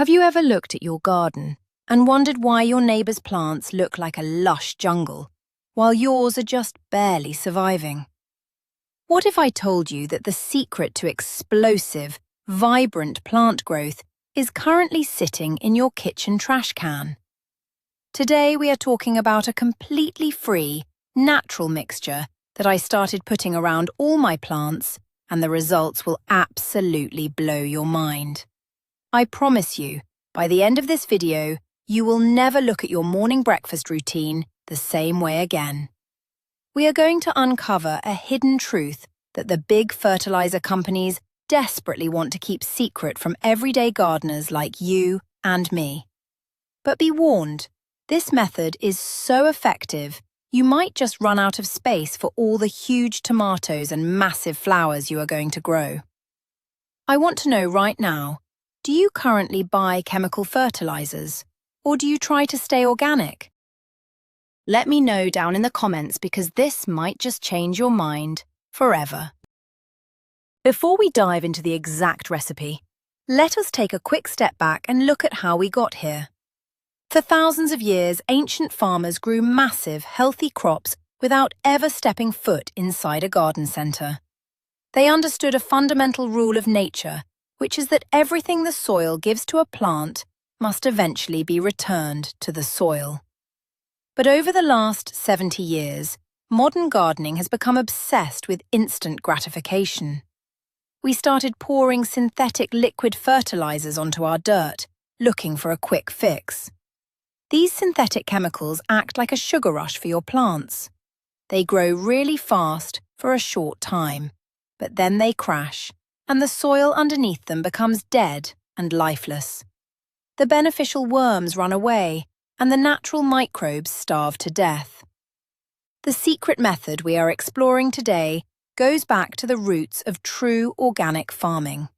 Have you ever looked at your garden and wondered why your neighbour's plants look like a lush jungle, while yours are just barely surviving? What if I told you that the secret to explosive, vibrant plant growth is currently sitting in your kitchen trash can? Today we are talking about a completely free, natural mixture that I started putting around all my plants, and the results will absolutely blow your mind. I promise you, by the end of this video, you will never look at your morning breakfast routine the same way again. We are going to uncover a hidden truth that the big fertilizer companies desperately want to keep secret from everyday gardeners like you and me. But be warned, this method is so effective, you might just run out of space for all the huge tomatoes and massive flowers you are going to grow. I want to know right now, do you currently buy chemical fertilizers, or do you try to stay organic? Let me know down in the comments because this might just change your mind forever. Before we dive into the exact recipe, let us take a quick step back and look at how we got here. For thousands of years, ancient farmers grew massive, healthy crops without ever stepping foot inside a garden centre. They understood a fundamental rule of nature, which is that everything the soil gives to a plant must eventually be returned to the soil. But over the last 70 years, modern gardening has become obsessed with instant gratification. We started pouring synthetic liquid fertilizers onto our dirt, looking for a quick fix. These synthetic chemicals act like a sugar rush for your plants. They grow really fast for a short time, but then they crash, and the soil underneath them becomes dead and lifeless. The beneficial worms run away, and the natural microbes starve to death. The secret method we are exploring today goes back to the roots of true organic farming.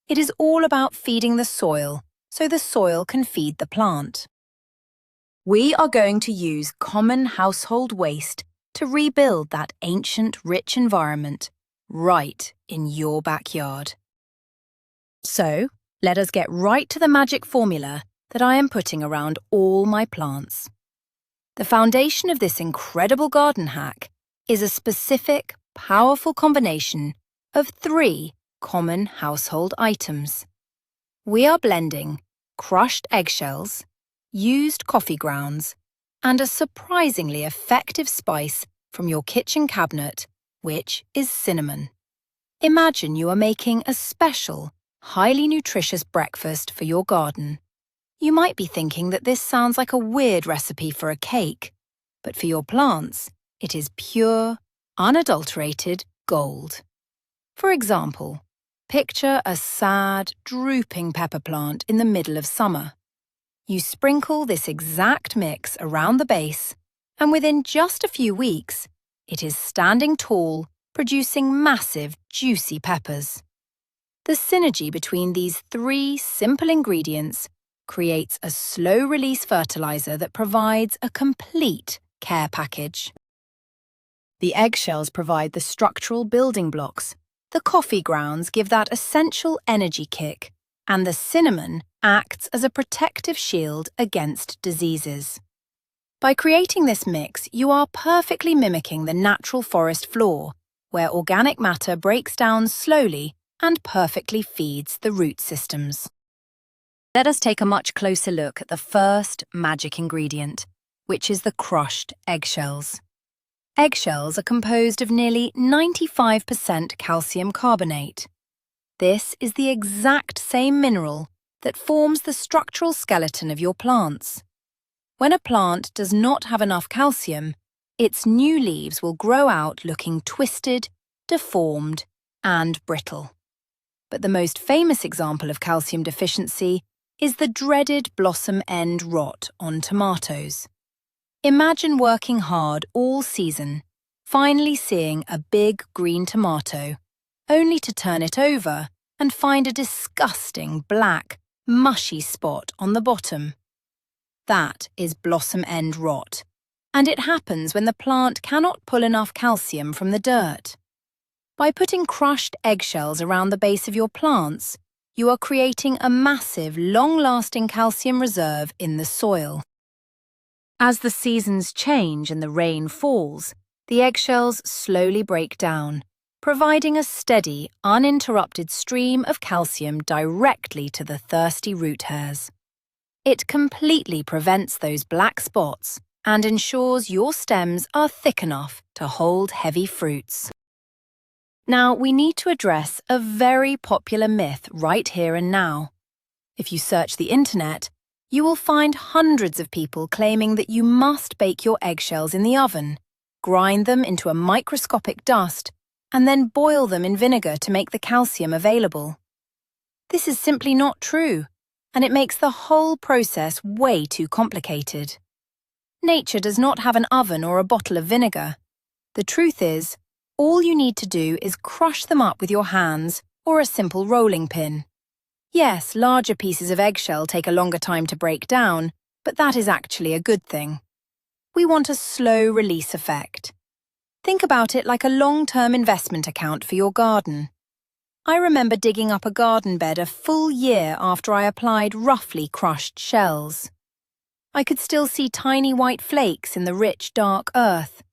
It is all about feeding the soil so the soil can feed the plant. We are going to use common household waste to rebuild that ancient, rich environment right in your backyard. So, let us get right to the magic formula that I am putting around all my plants. The foundation of this incredible garden hack is a specific, powerful combination of 3 common household items. We are blending crushed eggshells, used coffee grounds, and a surprisingly effective spice from your kitchen cabinet, which is cinnamon. Imagine you are making a special, highly nutritious breakfast for your garden. You might be thinking that this sounds like a weird recipe for a cake, but for your plants, it is pure, unadulterated gold. For example, picture a sad, drooping pepper plant in the middle of summer. You sprinkle this exact mix around the base, and within just a few weeks, it is standing tall, producing massive, juicy peppers. The synergy between these 3 simple ingredients creates a slow-release fertilizer that provides a complete care package. The eggshells provide the structural building blocks, the coffee grounds give that essential energy kick, and the cinnamon acts as a protective shield against diseases. By creating this mix, you are perfectly mimicking the natural forest floor, where organic matter breaks down slowly and perfectly feeds the root systems. Let us take a much closer look at the first magic ingredient, which is the crushed eggshells. Eggshells are composed of nearly 95% calcium carbonate. This is the exact same mineral that forms the structural skeleton of your plants. When a plant does not have enough calcium, its new leaves will grow out looking twisted, deformed, and brittle. But the most famous example of calcium deficiency is the dreaded blossom end rot on tomatoes. Imagine working hard all season, finally seeing a big green tomato, only to turn it over and find a disgusting black, mushy spot on the bottom. That is blossom end rot, and it happens when the plant cannot pull enough calcium from the dirt. By putting crushed eggshells around the base of your plants, you are creating a massive, long-lasting calcium reserve in the soil. As the seasons change and the rain falls, the eggshells slowly break down, providing a steady, uninterrupted stream of calcium directly to the thirsty root hairs. It completely prevents those black spots and ensures your stems are thick enough to hold heavy fruits. Now, we need to address a very popular myth right here and now. If you search the internet, you will find hundreds of people claiming that you must bake your eggshells in the oven, grind them into a microscopic dust, and then boil them in vinegar to make the calcium available. This is simply not true, and it makes the whole process way too complicated. Nature does not have an oven or a bottle of vinegar. The truth is, all you need to do is crush them up with your hands or a simple rolling pin. Yes, larger pieces of eggshell take a longer time to break down, but that is actually a good thing. We want a slow release effect. Think about it like a long-term investment account for your garden. I remember digging up a garden bed a full year after I applied roughly crushed shells. I could still see tiny white flakes in the rich, dark earth.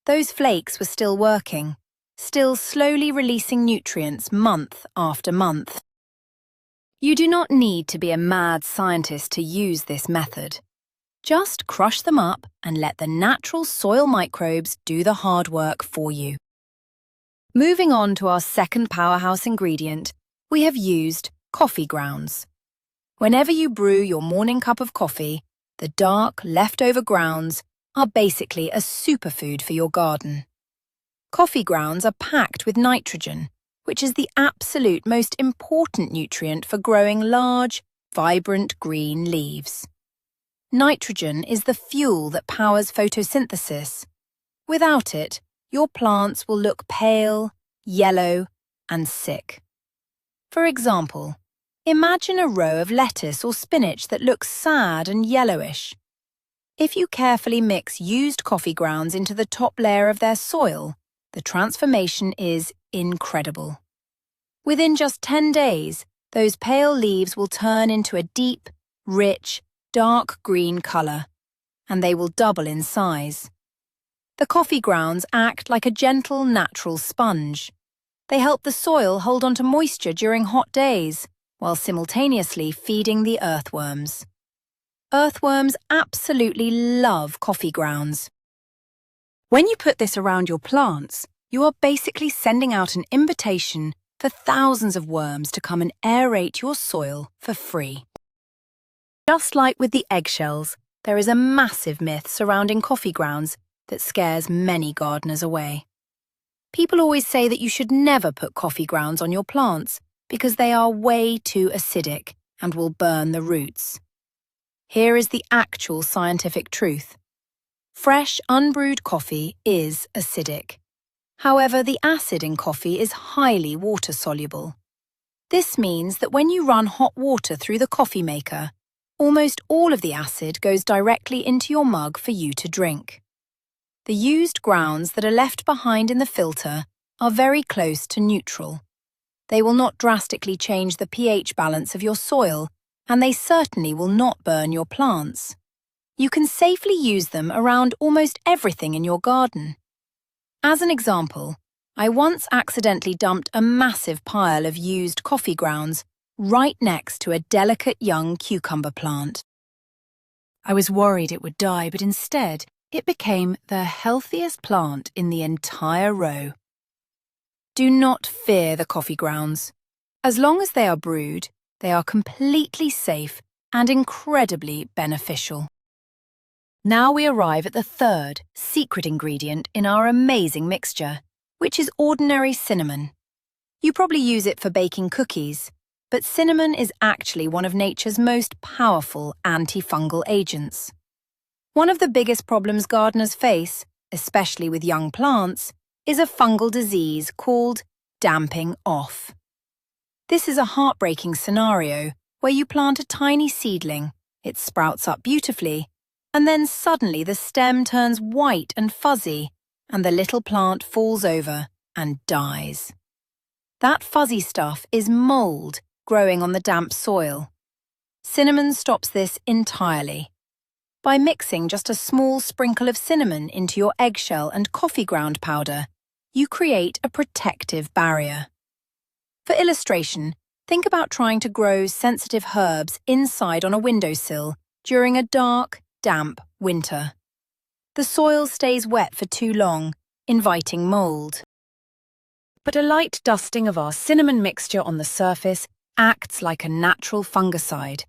Those flakes were still working, still slowly releasing nutrients month after month. You do not need to be a mad scientist to use this method. Just crush them up and let the natural soil microbes do the hard work for you. Moving on to our second powerhouse ingredient, we have used coffee grounds. Whenever you brew your morning cup of coffee, the dark, leftover grounds are basically a superfood for your garden. Coffee grounds are packed with nitrogen, which is the absolute most important nutrient for growing large, vibrant green leaves. Nitrogen is the fuel that powers photosynthesis. Without it, your plants will look pale, yellow, and sick. For example, imagine a row of lettuce or spinach that looks sad and yellowish. If you carefully mix used coffee grounds into the top layer of their soil, the transformation is incredible. Within just 10 days, those pale leaves will turn into a deep, rich, dark green colour, and they will double in size. The coffee grounds act like a gentle, natural sponge. They help the soil hold onto moisture during hot days, while simultaneously feeding the earthworms. Earthworms absolutely love coffee grounds. When you put this around your plants, you are basically sending out an invitation for thousands of worms to come and aerate your soil for free. Just like with the eggshells, there is a massive myth surrounding coffee grounds that scares many gardeners away. People always say that you should never put coffee grounds on your plants because they are way too acidic and will burn the roots. Here is the actual scientific truth. Fresh, unbrewed coffee is acidic. However, the acid in coffee is highly water-soluble. This means that when you run hot water through the coffee maker, almost all of the acid goes directly into your mug for you to drink. The used grounds that are left behind in the filter are very close to neutral. They will not drastically change the pH balance of your soil, and they certainly will not burn your plants. You can safely use them around almost everything in your garden. As an example, I once accidentally dumped a massive pile of used coffee grounds right next to a delicate young cucumber plant. I was worried it would die, but instead, it became the healthiest plant in the entire row. Do not fear the coffee grounds. As long as they are brewed, they are completely safe and incredibly beneficial. Now we arrive at the third, secret ingredient in our amazing mixture, which is ordinary cinnamon. You probably use it for baking cookies, but cinnamon is actually one of nature's most powerful antifungal agents. One of the biggest problems gardeners face, especially with young plants, is a fungal disease called damping off. This is a heartbreaking scenario where you plant a tiny seedling, it sprouts up beautifully, and then suddenly the stem turns white and fuzzy, and the little plant falls over and dies. That fuzzy stuff is mold, growing on the damp soil. Cinnamon stops this entirely. By mixing just a small sprinkle of cinnamon into your eggshell and coffee ground powder, you create a protective barrier. For illustration, think about trying to grow sensitive herbs inside on a windowsill during a dark, damp winter. The soil stays wet for too long, inviting mold. But a light dusting of our cinnamon mixture on the surface acts like a natural fungicide,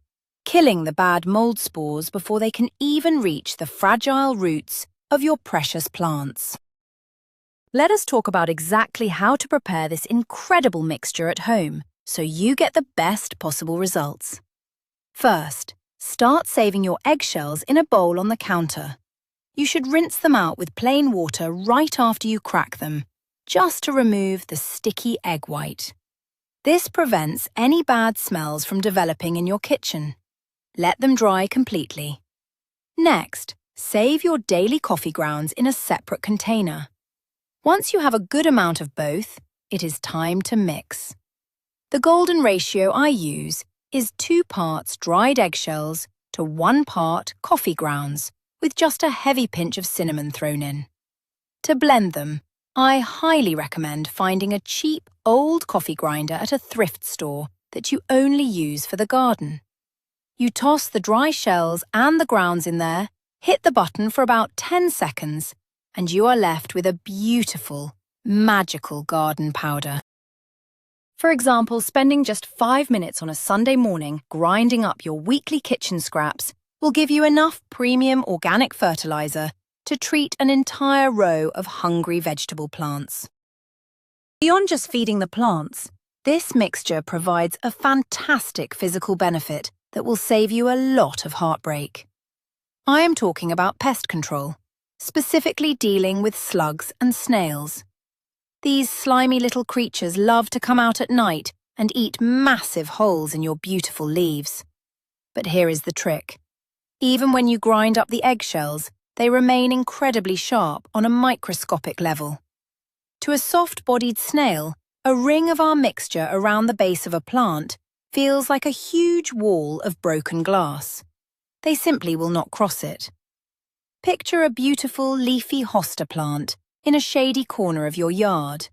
killing the bad mold spores before they can even reach the fragile roots of your precious plants. Let us talk about exactly how to prepare this incredible mixture at home so you get the best possible results. First, start saving your eggshells in a bowl on the counter. You should rinse them out with plain water right after you crack them, just to remove the sticky egg white. This prevents any bad smells from developing in your kitchen. Let them dry completely. Next, save your daily coffee grounds in a separate container. Once you have a good amount of both, it is time to mix. The golden ratio I use is 2 parts dried eggshells to 1 part coffee grounds, with just a heavy pinch of cinnamon thrown in. To blend them, I highly recommend finding a cheap old coffee grinder at a thrift store that you only use for the garden. You toss the dry shells and the grounds in there, hit the button for about 10 seconds, and you are left with a beautiful, magical garden powder. For example, spending just 5 minutes on a Sunday morning grinding up your weekly kitchen scraps will give you enough premium organic fertilizer to treat an entire row of hungry vegetable plants. Beyond just feeding the plants, this mixture provides a fantastic physical benefit that will save you a lot of heartbreak. I am talking about pest control, specifically dealing with slugs and snails. These slimy little creatures love to come out at night and eat massive holes in your beautiful leaves. But here is the trick. Even when you grind up the eggshells, they remain incredibly sharp on a microscopic level. To a soft-bodied snail, a ring of our mixture around the base of a plant feels like a huge wall of broken glass. They simply will not cross it. Picture a beautiful leafy hosta plant in a shady corner of your yard.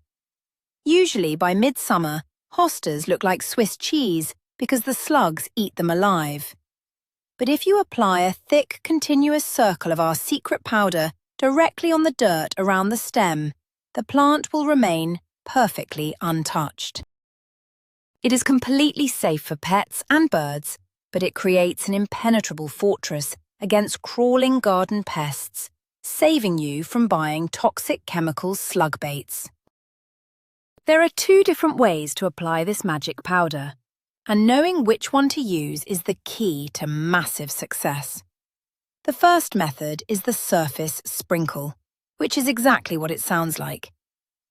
Usually by midsummer, hostas look like Swiss cheese because the slugs eat them alive. But if you apply a thick, continuous circle of our secret powder directly on the dirt around the stem, the plant will remain perfectly untouched. It is completely safe for pets and birds, but it creates an impenetrable fortress against crawling garden pests, saving you from buying toxic chemical slug baits. There are 2 different ways to apply this magic powder, and knowing which one to use is the key to massive success. The first method is the surface sprinkle, which is exactly what it sounds like.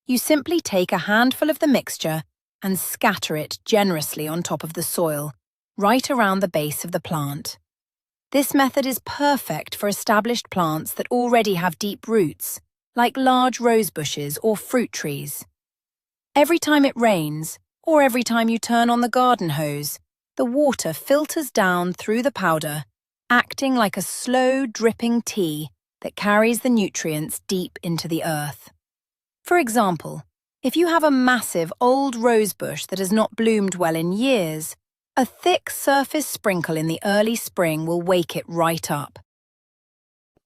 You simply take a handful of the mixture and scatter it generously on top of the soil, right around the base of the plant. This method is perfect for established plants that already have deep roots, like large rose bushes or fruit trees. Every time it rains, or every time you turn on the garden hose, the water filters down through the powder, acting like a slow dripping tea that carries the nutrients deep into the earth. For example, if you have a massive old rose bush that has not bloomed well in years, a thick surface sprinkle in the early spring will wake it right up.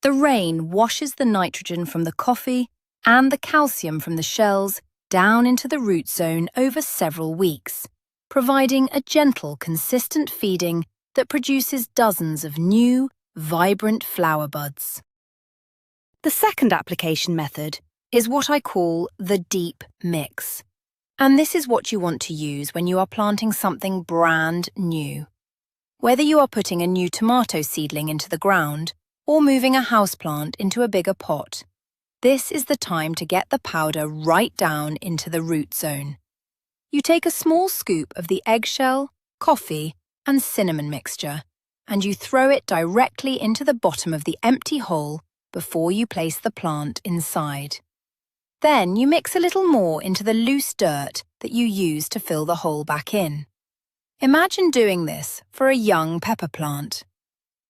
The rain washes the nitrogen from the coffee and the calcium from the shells down into the root zone over several weeks, providing a gentle, consistent feeding that produces dozens of new, vibrant flower buds. The second application method is what I call the deep mix. And this is what you want to use when you are planting something brand new. Whether you are putting a new tomato seedling into the ground or moving a houseplant into a bigger pot, this is the time to get the powder right down into the root zone. You take a small scoop of the eggshell, coffee, and cinnamon mixture, and you throw it directly into the bottom of the empty hole before you place the plant inside. Then you mix a little more into the loose dirt that you use to fill the hole back in. Imagine doing this for a young pepper plant.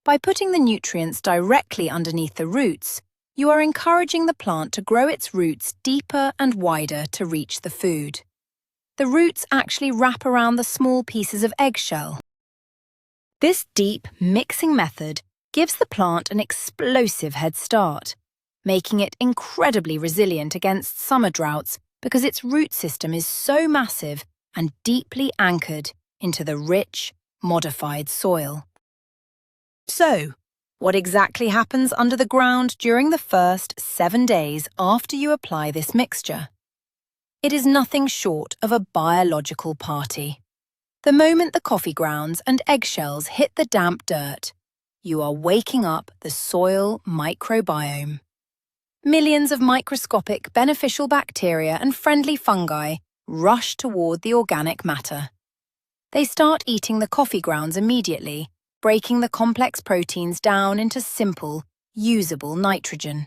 By putting the nutrients directly underneath the roots, you are encouraging the plant to grow its roots deeper and wider to reach the food. The roots actually wrap around the small pieces of eggshell. This deep mixing method gives the plant an explosive head start, making it incredibly resilient against summer droughts because its root system is so massive and deeply anchored into the rich, modified soil. So, what exactly happens under the ground during the first 7 days after you apply this mixture? It is nothing short of a biological party. The moment the coffee grounds and eggshells hit the damp dirt, you are waking up the soil microbiome. Millions of microscopic beneficial bacteria and friendly fungi rush toward the organic matter. They start eating the coffee grounds immediately, breaking the complex proteins down into simple, usable nitrogen.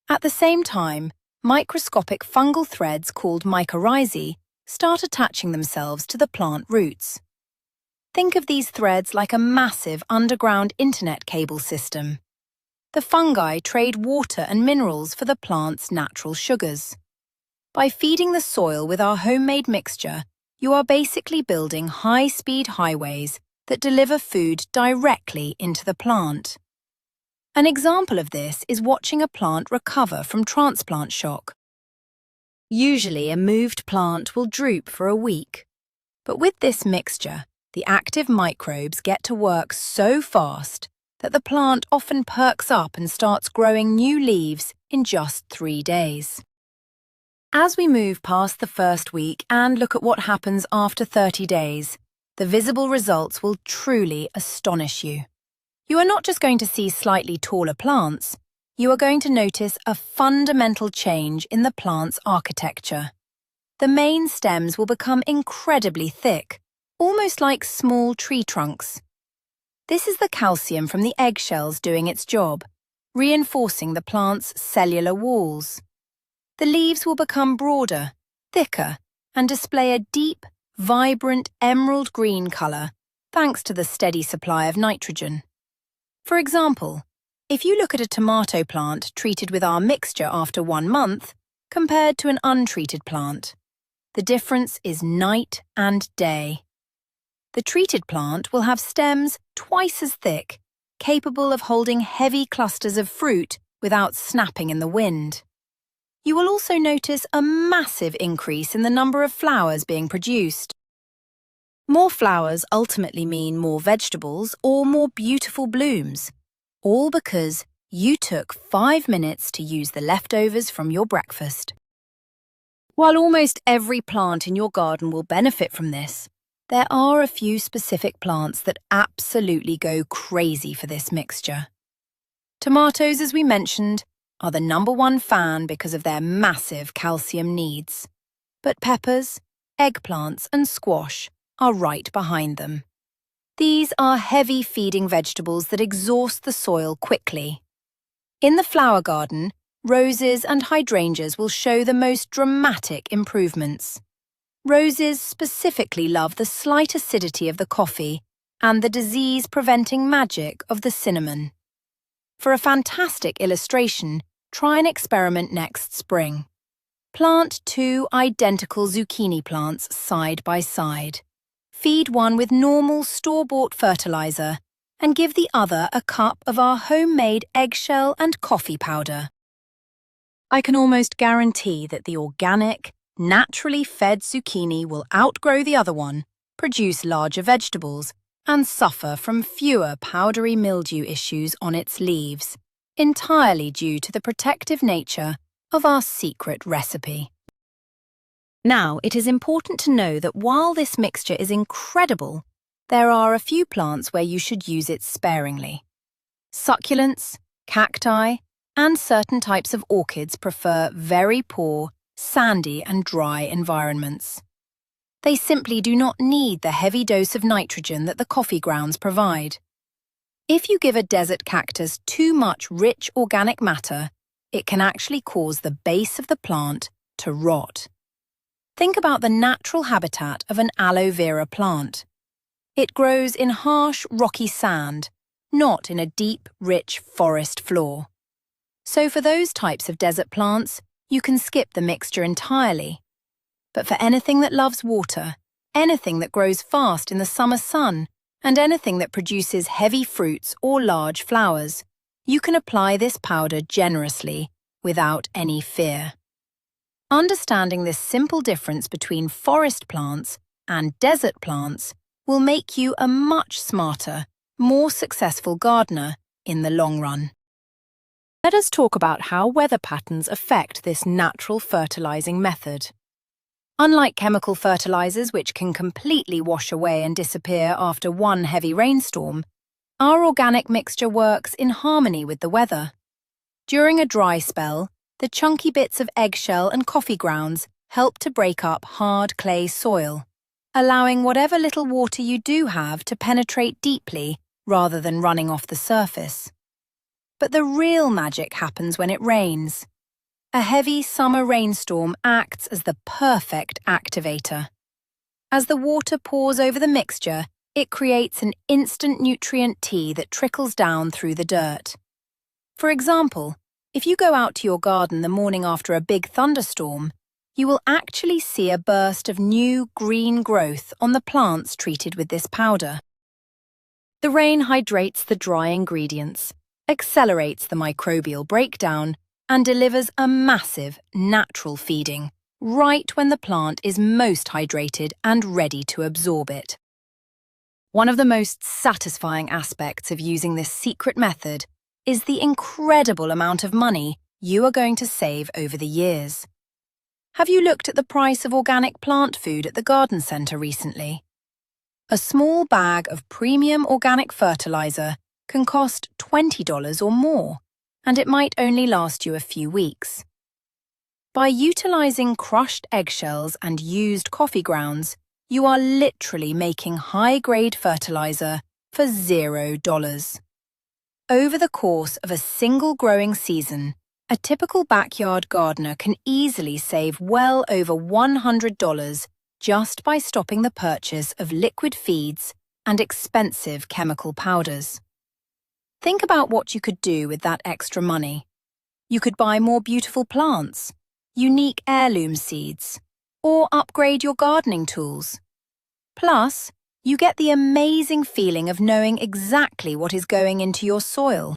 At the same time, microscopic fungal threads called mycorrhizae start attaching themselves to the plant roots. Think of these threads like a massive underground internet cable system. The fungi trade water and minerals for the plant's natural sugars. By feeding the soil with our homemade mixture, you are basically building high-speed highways that deliver food directly into the plant. An example of this is watching a plant recover from transplant shock. Usually, a moved plant will droop for a week. But with this mixture, the active microbes get to work so fast that the plant often perks up and starts growing new leaves in just 3 days. As we move past the first week and look at what happens after 30 days, the visible results will truly astonish you. You are not just going to see slightly taller plants, you are going to notice a fundamental change in the plant's architecture. The main stems will become incredibly thick, almost like small tree trunks. This is the calcium from the eggshells doing its job, reinforcing the plant's cellular walls. The leaves will become broader, thicker, and display a deep, vibrant emerald green color, thanks to the steady supply of nitrogen. For example, if you look at a tomato plant treated with our mixture after 1 month, compared to an untreated plant, the difference is night and day. The treated plant will have stems twice as thick, capable of holding heavy clusters of fruit without snapping in the wind. You will also notice a massive increase in the number of flowers being produced. More flowers ultimately mean more vegetables or more beautiful blooms, all because you took 5 minutes to use the leftovers from your breakfast. While almost every plant in your garden will benefit from this, there are a few specific plants that absolutely go crazy for this mixture. Tomatoes, as we mentioned, are the #1 fan because of their massive calcium needs. But peppers, eggplants, and squash are right behind them. These are heavy-feeding vegetables that exhaust the soil quickly. In the flower garden, roses and hydrangeas will show the most dramatic improvements. Roses specifically love the slight acidity of the coffee and the disease-preventing magic of the cinnamon. For a fantastic illustration, try an experiment next spring. Plant 2 identical zucchini plants side by side. Feed one with normal store-bought fertilizer and give the other a cup of our homemade eggshell and coffee powder. I can almost guarantee that the organic, naturally fed zucchini will outgrow the other one, produce larger vegetables, and suffer from fewer powdery mildew issues on its leaves, entirely due to the protective nature of our secret recipe. Now, it is important to know that while this mixture is incredible, there are a few plants where you should use it sparingly. Succulents, cacti, and certain types of orchids prefer very poor, sandy and dry environments. They simply do not need the heavy dose of nitrogen that the coffee grounds provide. If you give a desert cactus too much rich organic matter, it can actually cause the base of the plant to rot. Think about the natural habitat of an aloe vera plant. It grows in harsh, rocky sand, not in a deep, rich forest floor. So for those types of desert plants, you can skip the mixture entirely. But for anything that loves water, anything that grows fast in the summer sun, and anything that produces heavy fruits or large flowers, you can apply this powder generously, without any fear. Understanding this simple difference between forest plants and desert plants will make you a much smarter, more successful gardener in the long run. Let us talk about how weather patterns affect this natural fertilizing method. Unlike chemical fertilizers, which can completely wash away and disappear after one heavy rainstorm, our organic mixture works in harmony with the weather. During a dry spell, the chunky bits of eggshell and coffee grounds help to break up hard clay soil, allowing whatever little water you do have to penetrate deeply rather than running off the surface. But the real magic happens when it rains. A heavy summer rainstorm acts as the perfect activator. As the water pours over the mixture, it creates an instant nutrient tea that trickles down through the dirt. For example, if you go out to your garden the morning after a big thunderstorm, you will actually see a burst of new green growth on the plants treated with this powder. The rain hydrates the dry ingredients, accelerates the microbial breakdown, and delivers a massive, natural feeding right when the plant is most hydrated and ready to absorb it. One of the most satisfying aspects of using this secret method is the incredible amount of money you are going to save over the years. Have you looked at the price of organic plant food at the garden centre recently? A small bag of premium organic fertilizer can cost $20 or more, and it might only last you a few weeks. By utilizing crushed eggshells and used coffee grounds, you are literally making high-grade fertilizer for $0. Over the course of a single growing season, a typical backyard gardener can easily save well over $100 just by stopping the purchase of liquid feeds and expensive chemical powders. Think about what you could do with that extra money. You could buy more beautiful plants, unique heirloom seeds, or upgrade your gardening tools. Plus, you get the amazing feeling of knowing exactly what is going into your soil.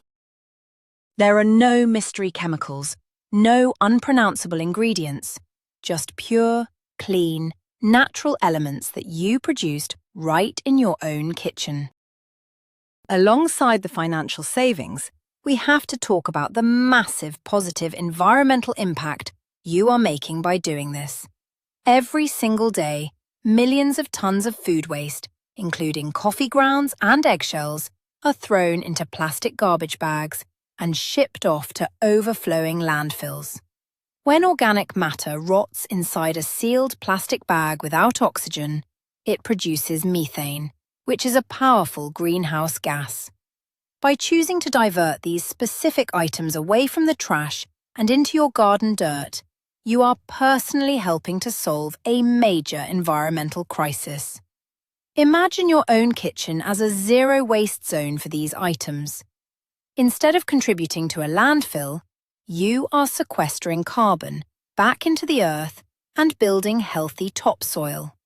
There are no mystery chemicals, no unpronounceable ingredients, just pure, clean, natural elements that you produced right in your own kitchen. Alongside the financial savings, we have to talk about the massive positive environmental impact you are making by doing this. Every single day, millions of tons of food waste, including coffee grounds and eggshells, are thrown into plastic garbage bags and shipped off to overflowing landfills. When organic matter rots inside a sealed plastic bag without oxygen, it produces methane, which is a powerful greenhouse gas. By choosing to divert these specific items away from the trash and into your garden dirt, you are personally helping to solve a major environmental crisis. Imagine your own kitchen as a zero-waste zone for these items. Instead of contributing to a landfill, you are sequestering carbon back into the earth and building healthy topsoil.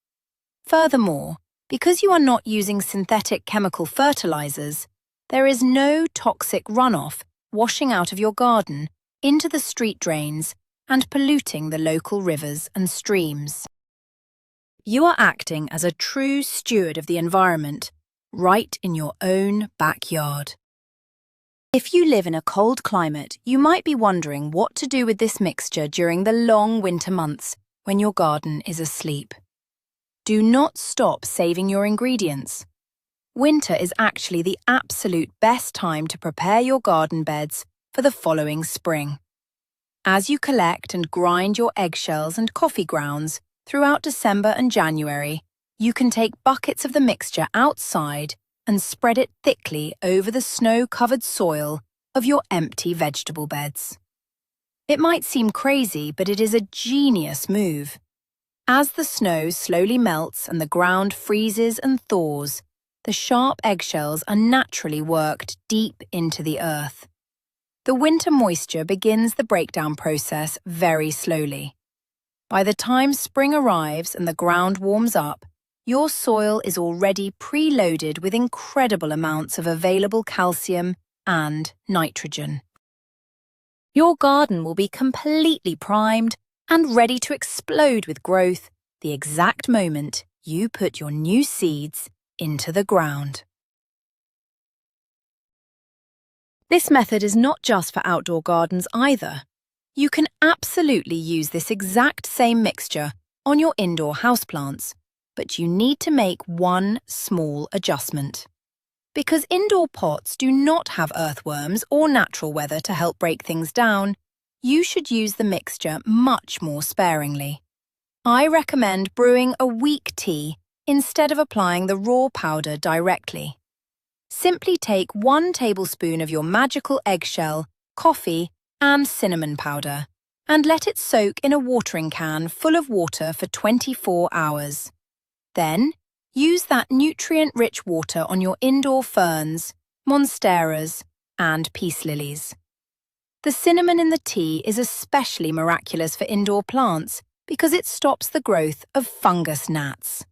Furthermore, because you are not using synthetic chemical fertilizers, there is no toxic runoff washing out of your garden into the street drains and polluting the local rivers and streams. You are acting as a true steward of the environment, right in your own backyard. If you live in a cold climate, you might be wondering what to do with this mixture during the long winter months when your garden is asleep. Do not stop saving your ingredients. Winter is actually the absolute best time to prepare your garden beds for the following spring. As you collect and grind your eggshells and coffee grounds throughout December and January, you can take buckets of the mixture outside and spread it thickly over the snow-covered soil of your empty vegetable beds. It might seem crazy, but it is a genius move. As the snow slowly melts and the ground freezes and thaws, the sharp eggshells are naturally worked deep into the earth. The winter moisture begins the breakdown process very slowly. By the time spring arrives and the ground warms up, your soil is already preloaded with incredible amounts of available calcium and nitrogen. Your garden will be completely primed and ready to explode with growth the exact moment you put your new seeds into the ground. This method is not just for outdoor gardens either. You can absolutely use this exact same mixture on your indoor houseplants, but you need to make one small adjustment. Because indoor pots do not have earthworms or natural weather to help break things down, you should use the mixture much more sparingly. I recommend brewing a weak tea instead of applying the raw powder directly. Simply take 1 tablespoon of your magical eggshell, coffee, and cinnamon powder, and let it soak in a watering can full of water for 24 hours. Then, use that nutrient-rich water on your indoor ferns, monsteras, and peace lilies. The cinnamon in the tea is especially miraculous for indoor plants because it stops the growth of fungus gnats.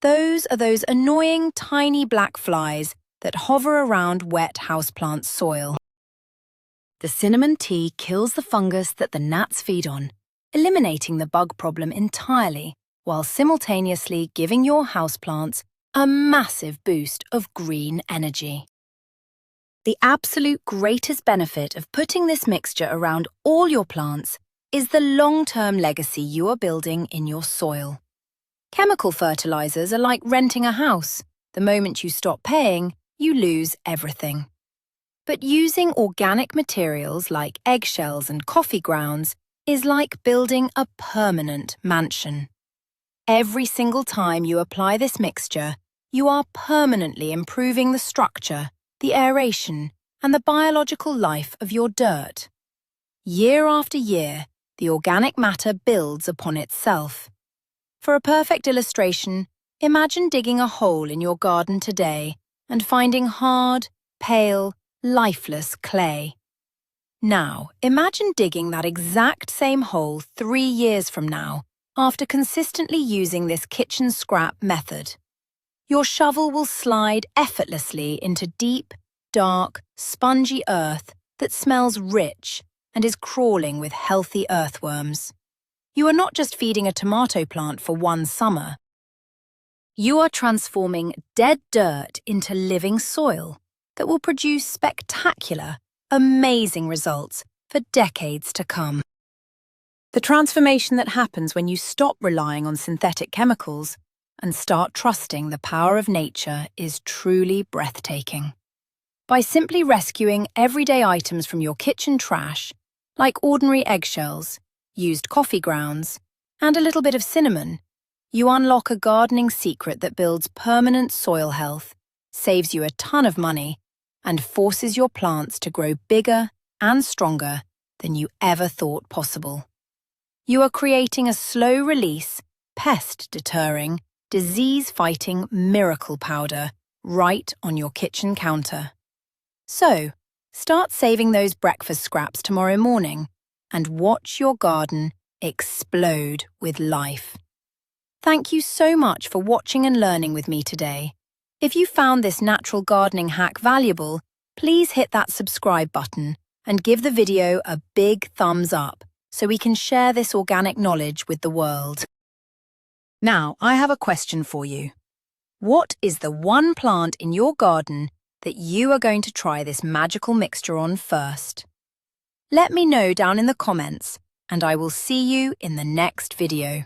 Those are those annoying tiny black flies that hover around wet houseplant soil. The cinnamon tea kills the fungus that the gnats feed on, eliminating the bug problem entirely, while simultaneously giving your houseplants a massive boost of green energy. The absolute greatest benefit of putting this mixture around all your plants is the long-term legacy you are building in your soil. Chemical fertilizers are like renting a house. The moment you stop paying, you lose everything. But using organic materials like eggshells and coffee grounds is like building a permanent mansion. Every single time you apply this mixture, you are permanently improving the structure, the aeration, and the biological life of your dirt. Year after year, the organic matter builds upon itself. For a perfect illustration, imagine digging a hole in your garden today and finding hard, pale, lifeless clay. Now, imagine digging that exact same hole 3 years from now after consistently using this kitchen scrap method. Your shovel will slide effortlessly into deep, dark, spongy earth that smells rich and is crawling with healthy earthworms. You are not just feeding a tomato plant for one summer. You are transforming dead dirt into living soil that will produce spectacular, amazing results for decades to come. The transformation that happens when you stop relying on synthetic chemicals and start trusting the power of nature is truly breathtaking. By simply rescuing everyday items from your kitchen trash, like ordinary eggshells, used coffee grounds, and a little bit of cinnamon, you unlock a gardening secret that builds permanent soil health, saves you a ton of money, and forces your plants to grow bigger and stronger than you ever thought possible. You are creating a slow-release, pest-deterring, disease-fighting miracle powder right on your kitchen counter. So, start saving those breakfast scraps tomorrow morning and watch your garden explode with life. Thank you so much for watching and learning with me today. If you found this natural gardening hack valuable, please hit that subscribe button and give the video a big thumbs up so we can share this organic knowledge with the world. Now, I have a question for you. What is the one plant in your garden that you are going to try this magical mixture on first? Let me know down in the comments, and I will see you in the next video.